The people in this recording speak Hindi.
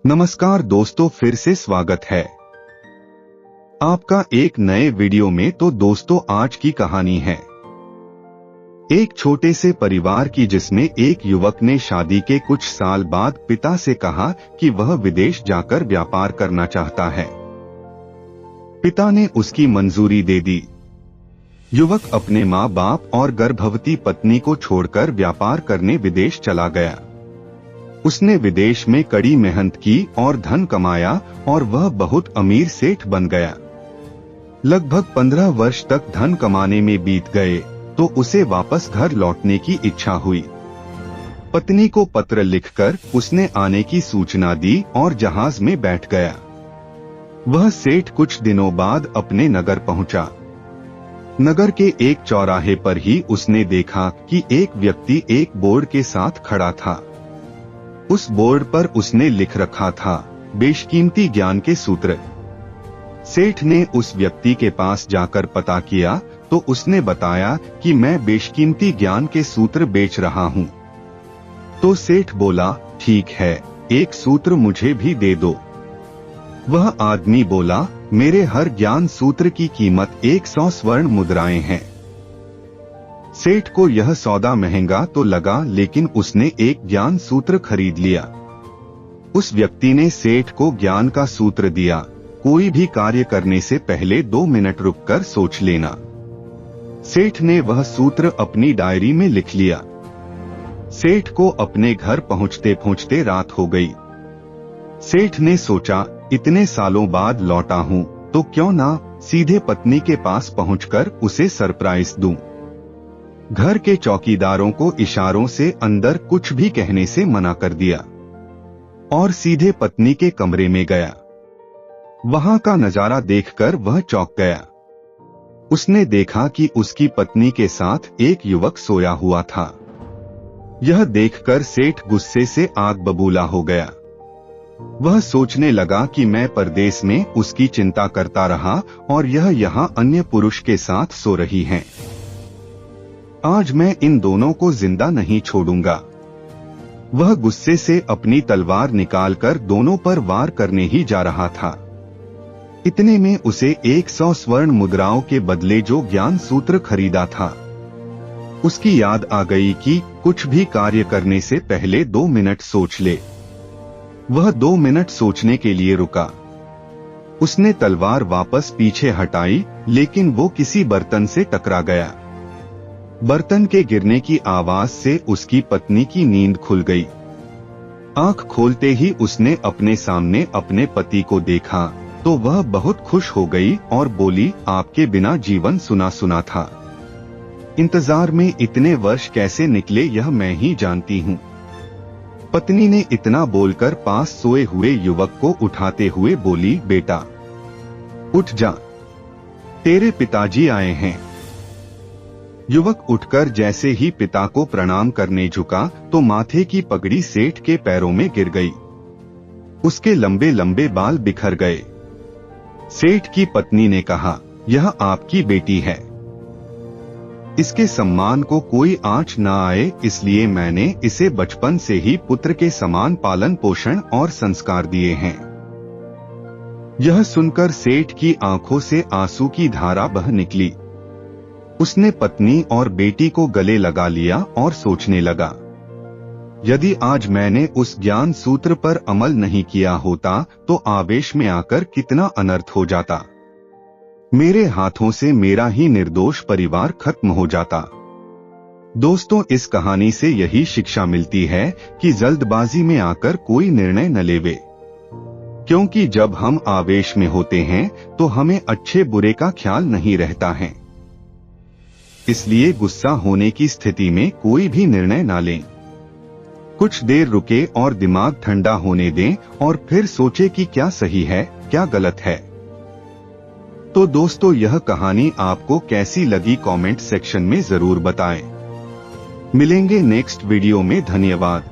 नमस्कार दोस्तों, फिर से स्वागत है आपका एक नए वीडियो में। तो दोस्तों, आज की कहानी है एक छोटे से परिवार की, जिसमें एक युवक ने शादी के कुछ साल बाद पिता से कहा कि वह विदेश जाकर व्यापार करना चाहता है। पिता ने उसकी मंजूरी दे दी। युवक अपने माँ बाप और गर्भवती पत्नी को छोड़कर व्यापार करने विदेश चला गया। उसने विदेश में कड़ी मेहनत की और धन कमाया और वह बहुत अमीर सेठ बन गया। लगभग 15 वर्ष तक धन कमाने में बीत गए तो उसे वापस घर लौटने की इच्छा हुई। पत्नी को पत्र लिखकर उसने आने की सूचना दी और जहाज में बैठ गया। वह सेठ कुछ दिनों बाद अपने नगर पहुंचा। नगर के एक चौराहे पर ही उसने देखा कि एक व्यक्ति एक बोर्ड के साथ खड़ा था। उस बोर्ड पर उसने लिख रखा था, बेशकीमती ज्ञान के सूत्र। सेठ ने उस व्यक्ति के पास जाकर पता किया तो उसने बताया कि मैं बेशकीमती ज्ञान के सूत्र बेच रहा हूँ। तो सेठ बोला, ठीक है, एक सूत्र मुझे भी दे दो। वह आदमी बोला, मेरे हर ज्ञान सूत्र की कीमत 100 स्वर्ण मुद्राएं हैं। सेठ को यह सौदा महंगा तो लगा, लेकिन उसने एक ज्ञान सूत्र खरीद लिया। उस व्यक्ति ने सेठ को ज्ञान का सूत्र दिया, कोई भी कार्य करने से पहले 2 मिनट रुककर सोच लेना। सेठ ने वह सूत्र अपनी डायरी में लिख लिया। सेठ को अपने घर पहुंचते पहुंचते रात हो गई। सेठ ने सोचा, इतने सालों बाद लौटा हूं तो क्यों ना सीधे पत्नी के पास पहुंचकर उसे सरप्राइज दूं। घर के चौकीदारों को इशारों से अंदर कुछ भी कहने से मना कर दिया और सीधे पत्नी के कमरे में गया। वहां का नजारा देखकर वह चौंक गया। उसने देखा कि उसकी पत्नी के साथ एक युवक सोया हुआ था। यह देखकर सेठ गुस्से से आग बबूला हो गया। वह सोचने लगा कि मैं परदेश में उसकी चिंता करता रहा और यह यहाँ अन्य पुरुष के साथ सो रही हैं। आज मैं इन दोनों को जिंदा नहीं छोड़ूंगा। वह गुस्से से अपनी तलवार निकालकर दोनों पर वार करने ही जा रहा था। इतने में उसे 100 स्वर्ण मुद्राओं के बदले जो ज्ञान सूत्र खरीदा था, उसकी याद आ गई कि कुछ भी कार्य करने से पहले 2 मिनट सोच ले। वह 2 मिनट सोचने के लिए रुका। उसने तलवार वापस पीछे हटाई, लेकिन वो किसी बर्तन से टकरा गया। बर्तन के गिरने की आवाज से उसकी पत्नी की नींद खुल गई। आंख खोलते ही उसने अपने सामने अपने पति को देखा तो वह बहुत खुश हो गई और बोली, आपके बिना जीवन सुना सुना था। इंतजार में इतने वर्ष कैसे निकले यह मैं ही जानती हूँ। पत्नी ने इतना बोलकर पास सोए हुए युवक को उठाते हुए बोली, बेटा उठ जा, तेरे पिताजी आए हैं। युवक उठकर जैसे ही पिता को प्रणाम करने झुका तो माथे की पगड़ी सेठ के पैरों में गिर गई। उसके लंबे लंबे बाल बिखर गए। सेठ की पत्नी ने कहा, यह आपकी बेटी है, इसके सम्मान को कोई आंच न आए, इसलिए मैंने इसे बचपन से ही पुत्र के समान पालन पोषण और संस्कार दिए हैं। यह सुनकर सेठ की आंखों से आंसू की धारा बह निकली। उसने पत्नी और बेटी को गले लगा लिया और सोचने लगा, यदि आज मैंने उस ज्ञान सूत्र पर अमल नहीं किया होता तो आवेश में आकर कितना अनर्थ हो जाता। मेरे हाथों से मेरा ही निर्दोष परिवार खत्म हो जाता। दोस्तों, इस कहानी से यही शिक्षा मिलती है कि जल्दबाजी में आकर कोई निर्णय न लेवे, क्योंकि जब हम आवेश में होते हैं तो हमें अच्छे बुरे का ख्याल नहीं रहता है। इसलिए गुस्सा होने की स्थिति में कोई भी निर्णय ना लें। कुछ देर रुके और दिमाग ठंडा होने दें और फिर सोचें कि क्या सही है, क्या गलत है। तो दोस्तों, यह कहानी आपको कैसी लगी कमेंट सेक्शन में जरूर बताएं। मिलेंगे नेक्स्ट वीडियो में। धन्यवाद।